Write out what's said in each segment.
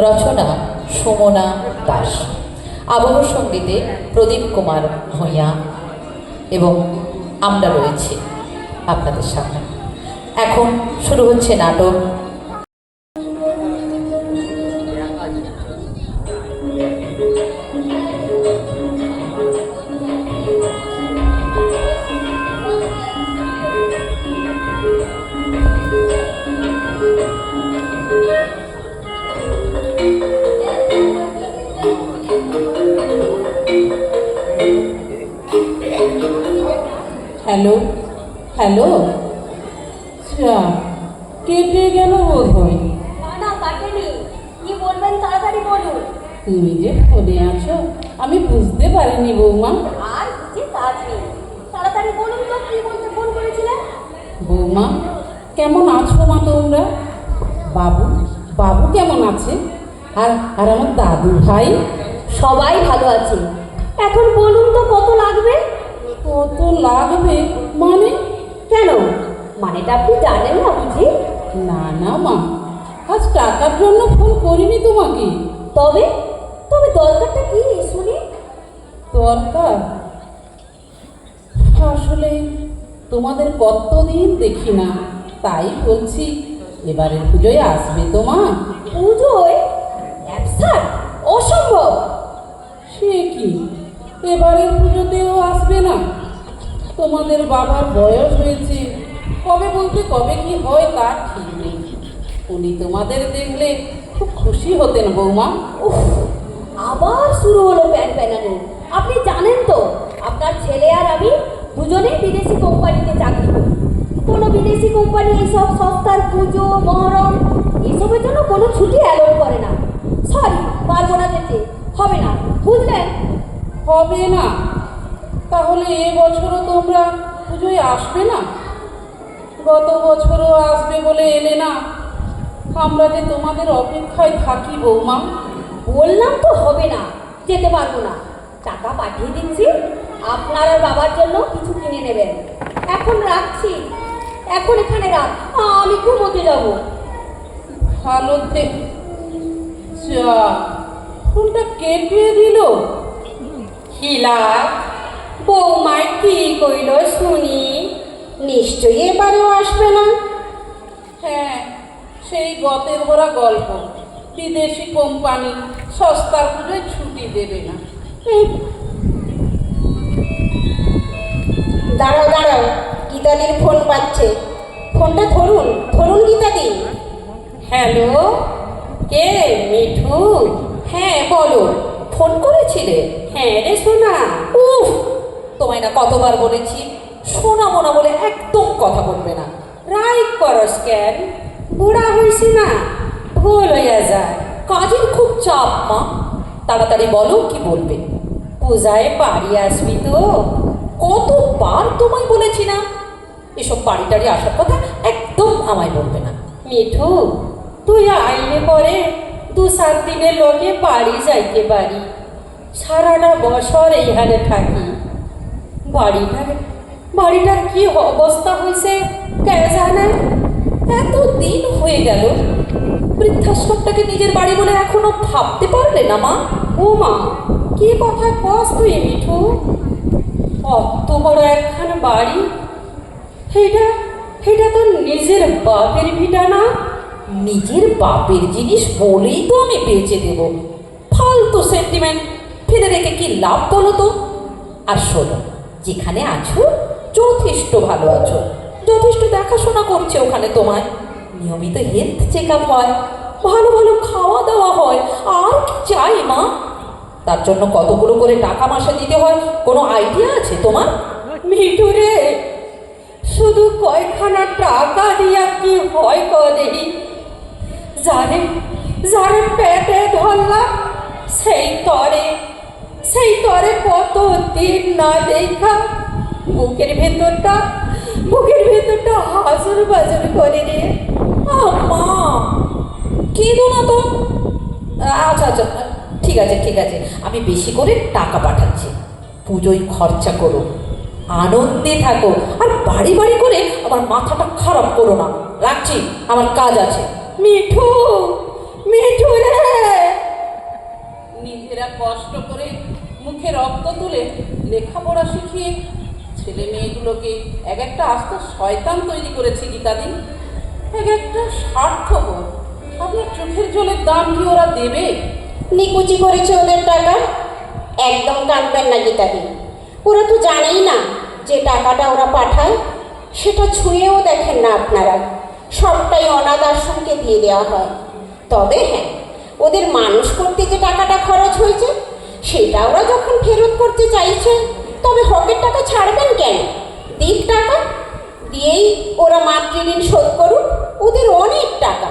রচনা সুমনা দাস, আবহ সঙ্গীতে প্রদীপ কুমার ভূঁইয়া এবং আমরা রয়েছি আপনাদের সামনে। এখন শুরু হচ্ছে নাটক হ্যালো হ্যালো। কেটে গেল বোধ হয়। না কাটেনি, কি বলবেন তাড়াতাড়ি বলুন। তুমি যে ফোনে আছো আমি বুঝতে পারিনি বৌমা। আর কিছু কাজ নেই, তাড়াতাড়ি বলুন তো কি বলতে ফোন করেছিলেন। বৌমা কেমন আছো মা তোমরা? বাবু বাবু কেমন আছে? আর আর আমার দাদু ভাই? সবাই ভালো আছে। এখন বলুন তো কত লাগবে? কত লাগবে মানে? কেন, মানেটা আপনি জানেন না বুঝি? না না মা, আজ টাকার জন্য ফোন করিনি তোমাকে। তবে তবে দরকারটা কি শুনি। দরকার আসলে তোমাদের কতদিন দেখি না, তাই বলছি এবারের পুজোয় আসবে তো মা? পুজোয়? অ্যাবসার্ড, অসম্ভব। সে কি, এবারের পুজোতেও আসবে না? তোমাদের বাবার বয়স হয়েছে, কবে বলতে কবে কি হয় তার ঠিক নেই। উনি তোমাদের দেখলে খুব খুশি হতেন বৌমা। উফ, আবার শুরু হলো প্যান প্যানানি। আপনি জানেন তো আপনার ছেলে আর আমি দুজনেই বিদেশি কোম্পানিতে চাকরি করি। কোনো বিদেশি কোম্পানি এইসব সস্তার পুজো মহরম এসবের জন্য কোনো ছুটি অ্যালোট করে না। সরি, পারবো না যেতে, হবে না, বুঝলেন? হবে না? তাহলে এবছরও তোমরা পুজোয় আসবে না? গত বছরও আসবে বলে এলে না, আমরা যে তোমাদের অপেক্ষায় থাকি বৌমা। বললাম তো হবে না, যেতে পারবো না। টাকা পাঠিয়ে দিচ্ছি, আপনার আর বাবার জন্য কিছু কিনে নেবেন। এখন রাখছি, এখন এখানে রাখ, আমি ঘুমোতে যাবো। ভালো যা, ফোনটা কেটে দিল। হিলা বৌমায় কি কইল শুনি? নিশ্চয়ই এবারেও আসবে না। হ্যাঁ, সেই গতের ভরা গল্প, বিদেশি কোম্পানি সস্তার পুজোয় ছুটি দেবে না। দাঁড়াও দাঁড়াও, গীতাদির ফোন পাচ্ছে। ফোনটা ধরুন ধরুন গীতাদি। হ্যালো, কে? মিঠু? হ্যাঁ বলো, ফোন করেছিলে? হ্যাঁ রে সোনা। উফ, তোমায় না কতবার বলেছি শোনাবো না বলে একদম কথা বলবে না। রাইট করস কেন? বুড়া হইছি না, ভুল হইয়া যায়। কাজের খুব চাপ মা, তাড়াতাড়ি বলো কি বলবে। পূজায় বাড়ি আসবি তো? কতবার তোমায় বলেছি না এসব বাড়ি টাড়ি আসার কথা একদম আমায় বলবে না। মিঠু, তুই আইলে পরে 2-7 দিনের লোকে বাড়ি যাইতে পারি। সারাটা বছর এইখানে থাকি। বাড়িটার কি অবস্থা হয়েছে কে জানে? এত দিন হয়ে গেল, বৃদ্ধাশ্রমটাকে নিজের বাড়ি বলে এখনো ভাবতে পারলে না মা? ও মা, কি কথা কস তুই মিঠু? অত বড় একখানা বাড়ি, এটা তো নিজের বাপের ভিটা না? নিজের বাপের জিনিস বলেই তো আমি বেচে দেব। ফালতু সেন্টিমেন্ট ফেলে রেখে কি লাভ বলো তো? আর শোনো, যেখানে আছো যথেষ্ট ভালো আছো, যথেষ্ট দেখাশোনা করছে ওখানে তোমায়, নিয়মিত হেলথ চেক আপ হয়, ভালো ভালো খাওয়া দাওয়া হয়, আর কি চাই মা? তার জন্য কতগুলো করে টাকা মাসে দিতে হয় কোনো আইডিয়া আছে তোমার? মিঠু রে, শুধু কয়খানা টাকা দিয়া কি হয় কদেহি? যারে পেটে ধরলাম সেই তরে কত দিন না দেখা বুকের ভেতরটা হাজর বাজর করে রে। মা কেঁদো না তো। আচ্ছা আচ্ছা, ঠিক আছে ঠিক আছে, আমি বেশি করে টাকা পাঠাচ্ছি, পুজোয় খরচা করো, আনন্দে থাকো, আর বাড়ি বাড়ি করে আমার মাথাটা খারাপ করো না। রাখছি, আমার কাজ আছে। মিঠু, মিঠু রে। মুখে রক্ত তুলে লেখাপড়া শিখিয়ে ছেলে মেয়েগুলোকে এক একটা আস্ত শয়তান তৈরি করেছে গীতাদি। এক একটা স্বার্থপর। আপনার চোখের জলের দাম কি ওরা দেবে? নিকুচি করেছে ওদের টাকা। একদম কাঁদবেন না গীতাদি, ওরা তো জানেই না যে টাকাটা ওরা পাঠায় সেটা ছুঁয়েও দেখেন না আপনারা, সবটাই অনাথ আশ্রমকে দিয়ে দেওয়া হয়। তবে হ্যাঁ, ওদের মানুষ করতে যে টাকাটা খরচ হয়েছে সেটা ওরা যখন ফেরত করতে চাইছে, তবে হকের টাকা ছাড়বেন কেন? দিক টাকা দিয়েই ওরা মাতৃঋণ শোধ করুক, ওদের অনেক টাকা,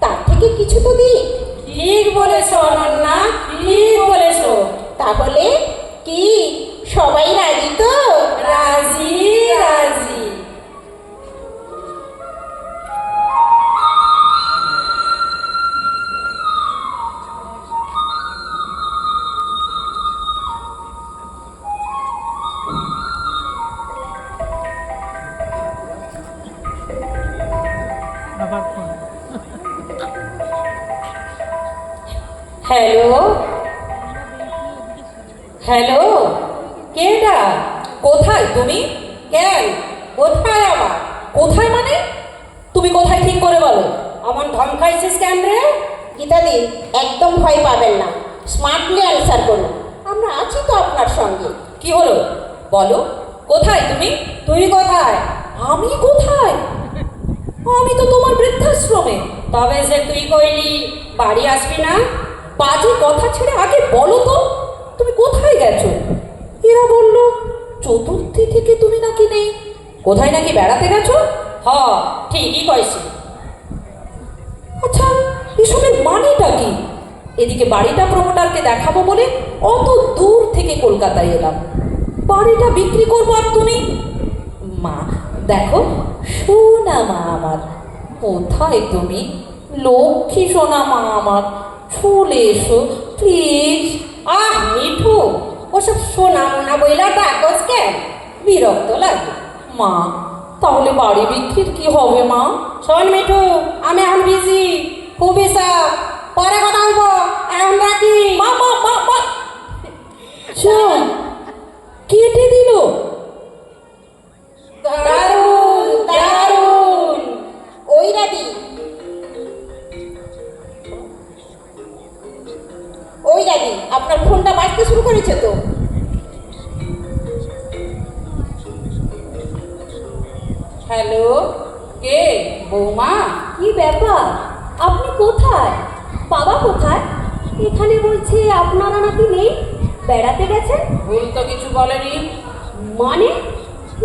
তার থেকে কিছু তো দিক। ঠিক বলেছো অনন্যা, ঠিক বলেছো। তাহলে কি সবাই রাজি তো? রাজি রাজি। হ্যালো হ্যালো, কেডা? কোথায় তুমি? কেন? কোথায় আবার? কোথায় মানে? তুমি কোথায় ঠিক করে বলো। অমন ধমকাইছিস কেন রে? গীতাদি, একদম ভয় পাবেন না, স্মার্টলি অ্যান্সার করুন, আমরা আছি তো আপনার সঙ্গে। কি হলো বলো, কোথায় তুমি? তুই কোথায়? আমি কোথায়? আমি তো তোমার বৃদ্ধাশ্রমে। তবে যে তুই কইলি বাড়ি আসবি না? বাজে কথা ছেড়ে আগে বলো তো, তুমি কোথায় গেছো? এরা বলল চতুর্থী থেকে তুমি নাকি নেই। কোথায় নাকি বেড়াতে গেছো? হ, ঠিকই কইছি। আচ্ছা, এসবের মানেটা কি? এদিকে বাড়িটা প্রমোটারকে দেখাবো বলে অত দূর থেকে কলকাতায় এলাম, বাড়িটা বিক্রি করবো আর তুমি? মা দেখো, সোনা মা আমার, কোথায় তুমি? লক্ষ্মী সোনা মা আমার, চলে এসো প্লিজ। আহ মিঠু, ওসব সোনা মোনা বইলা ডাকস কেন? বিরক্ত লাগে। মা তাহলে বাড়ি বিক্রির কি হবে মা? শোন মিঠু, আমি এখন বিজি, খুবই চাপ, পরে কথা বলবো, এখন রাখি। মা মা মা মা, চল, কেটে দিল। দারুণ দারুণ। ওই রাদি, ওই রাদি, আপনার ফোনটা বাজতে শুরু করেছে তো। হ্যালো, কে? বৌমা? কি ব্যাপার? আপনি কোথায়? বাবা কোথায়? এখানে বলছে আপনারা নাকি নেই, বেড়াতে গেছেন। ভুল তো কিছু বলেনি। মানে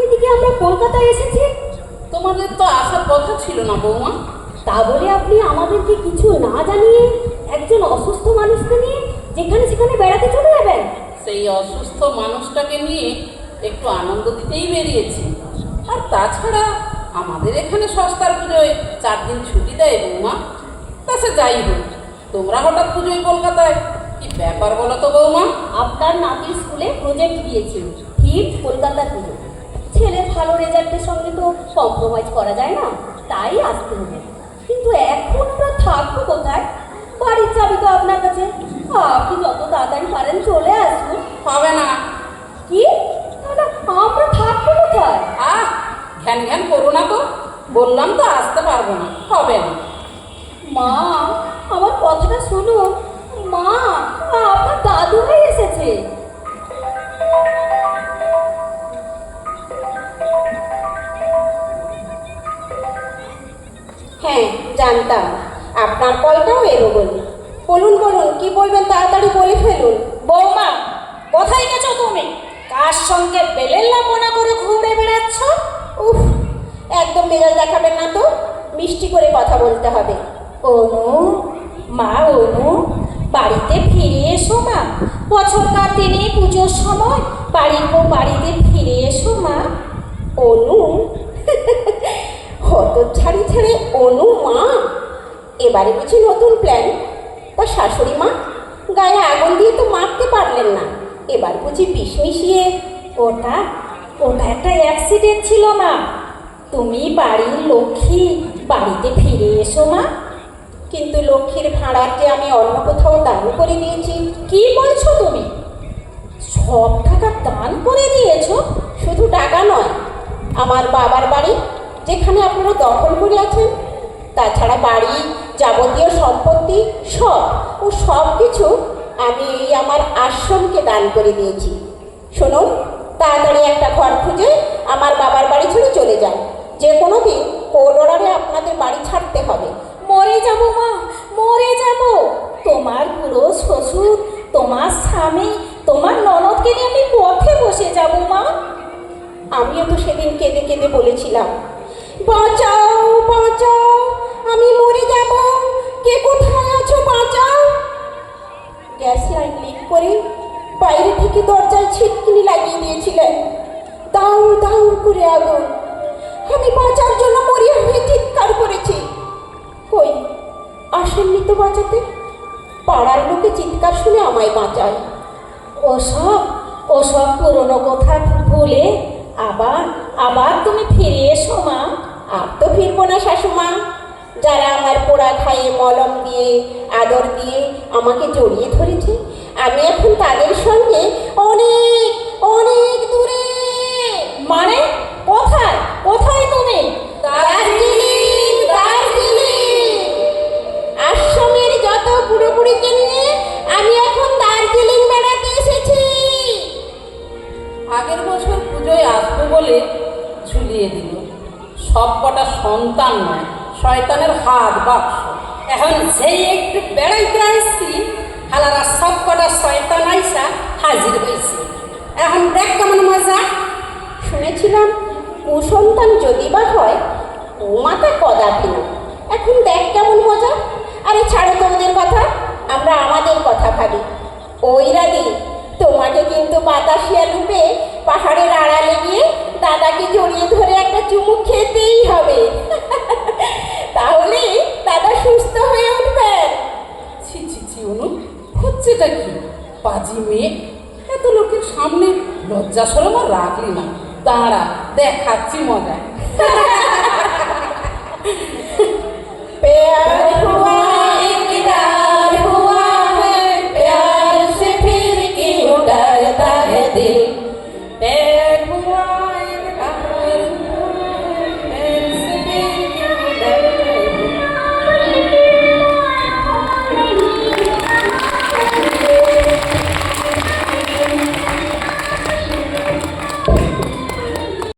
এদিকে আমরা কলকাতায় এসেছি, তোমাদের তো আসার কথা ছিল না বৌমা। তা বলে আপনি আমাদেরকে কিছু না জানিয়ে একজন অসুস্থ মানুষকে নিয়ে যেখানে সেখানে বেড়াতে চলে যাবেন? সেই অসুস্থ মানুষটাকে নিয়ে একটু আনন্দ দিতেই বেরিয়েছি। আর তাছাড়া আমাদের এখানে সস্তার পুজোয় 4 দিন ছুটি দেয় বৌমা। তা সে যাই হোক, তোমরা হঠাৎ পুজোয় কলকাতায়, কি ব্যাপার বলো তো বৌমা? আপনার নাতির স্কুলে প্রজেক্ট দিয়েছি, ঠিক কলকাতার পুজো। ছেলের ভালো রেজাল্টের সঙ্গে তো কম্প্রোমাইজ করা যায় না, তাই আসতে হবে। কিন্তু এখন আমরা থাকবো কোথায়? বাড়ির চাবি তো আপনার কাছে, আপনি যত তাড়াতাড়ি পারেন চলে আসুন। হবে না। কি? তাহলে আমরা থাকবো কোথায়? আহ, ঘ্যান ঘ্যান করো না তো, বললাম তো আসতে পারবো না, হবে না। মা, আমার কথাটা শুনুন। মা, আপনার দাদু ভাই এসেছে। হ্যাঁ জানতাম আপনার কলটাও এলো বলে। বলুন বলুন, কি বলবেন তাড়াতাড়ি বলে ফেলুন। বৌমা, কোথায় গেছো তুমি? কার সঙ্গে বেলেল্লা মনে করে ঘুরে বেড়াচ্ছ? উফ, একদম মেজাজ দেখাবেন না তো, মিষ্টি করে কথা বলতে হবে। অনু, মা অনু, বাড়িতে ফিরে এসো মা। বছরকার দিনে পুজোর সময় বাড়ির বউ বাড়িতে ফিরে এসো মা। অনু? হত ছাড়ি ছেড়ে অনু মা? এবারে বুঝি নতুন প্ল্যান? তা শাশুড়ি মা গায়ে আগুন দিয়ে তো মারতে পারলেন না, এবার বুঝি বিষ মিশিয়ে? ওটা ওটা একটা অ্যাক্সিডেন্ট ছিল মা। তুমি বাড়ির লক্ষ্মী, বাড়িতে ফিরে এসো মা। কিন্তু লক্ষ্মীর ভাড়ার যে আমি অন্য কোথাও দান করে দিয়েছি। কি বলছো তুমি? সব টাকা দান করে দিয়েছো? শুধু টাকা নয়, আমার বাবার বাড়ি যেখানে আপনারা দখল করে আছেন, তাছাড়া বাড়ি, যাবতীয় সম্পত্তি সব কিছু আমি এই আমার আশ্রমকে দান করে দিয়েছি। শুনুন, তাড়াতাড়ি একটা ঘর খুঁজে আমার বাবার বাড়ি ছেড়ে চলে যান। যে কোনো দিন কোর্ট অর্ডারে আপনাদের বাড়ি ছাড়তে হবে। মরে যাব মা, মরে যাব। তোমার বুড়ো শ্বশুর, তোমার স্বামী, তোমার ননদকে নিয়ে আমি পথে বসে যাব মা। আমিও তো সেদিন কেঁদে কেঁদে বলেছিলাম, বাঁচাও বাঁচাও, আমি মরে যাব, কে কোথায় আছো বাঁচাও। গ্যাস লাইন লিক করে বাইরে থেকে দরজায় ছিটকিনি লাগিয়ে দিয়েছিলেন, দাউ দাউ করে আগুন। আমি বাঁচার জন্য মরিয়া হয়ে চিৎকার করেছি, কই আসেননি তো বাঁচাতে। পাড়ার লোকে চিৎকার শুনে আমায় বাঁচায়। ওসব পুরনো কথা ভুলে আবার আবার তুমি ফিরে এসো মা। আর তো ফিরবো না শাশুমা। যারা আমার পোড়া খাইয়ে মলম দিয়ে আদর দিয়ে আমাকে জড়িয়ে ধরেছে, আমি এখন তাদের সঙ্গে অনেক অনেক দূরে। মানে কোথায় কোথায় তুমি? দার্জিলিং, দার্জিলিং। আশ্রমের যত বুড়ো বুড়িকে নিয়ে আমি এখন দার্জিলিং বেড়াতে এসেছি। আগের বছর পুজোয় আসবো বলে ঝুলিয়ে দিল। সব কটা সন্তান নয়, শয়তানের হাত বাক্স। এখন যেই একটু বেড়াইতে আসছি, হালারা সব কটা শয়তান আইসা হাজির হয়েছে। এখন দেখ কেমন মজা। শুনেছিলাম কুসন্তান যদি বা হয় ও মাথা কদাপি না। এখন দেখ কেমন মজা। আরে ছাড়ো তো ওদের কথা, আমরা আমাদের কথা ভাবি। ওই রাদি, তোমাকে কিন্তু বাতাসিয়া লুপে পাহাড়ের আড়ালে গিয়ে দাদাকে জড়িয়ে ধরে একটা চুমুক খেতেই হবে। তাহলে দাদা সুস্থ হয়ে উঠবেন। ছি ছি ছি অনু, হচ্ছেটা কি? পাজি মেয়ে, এত লোকের সামনে লজ্জা সরম আর রাখলি না। দাঁড়া, দেখাচ্ছি মজা।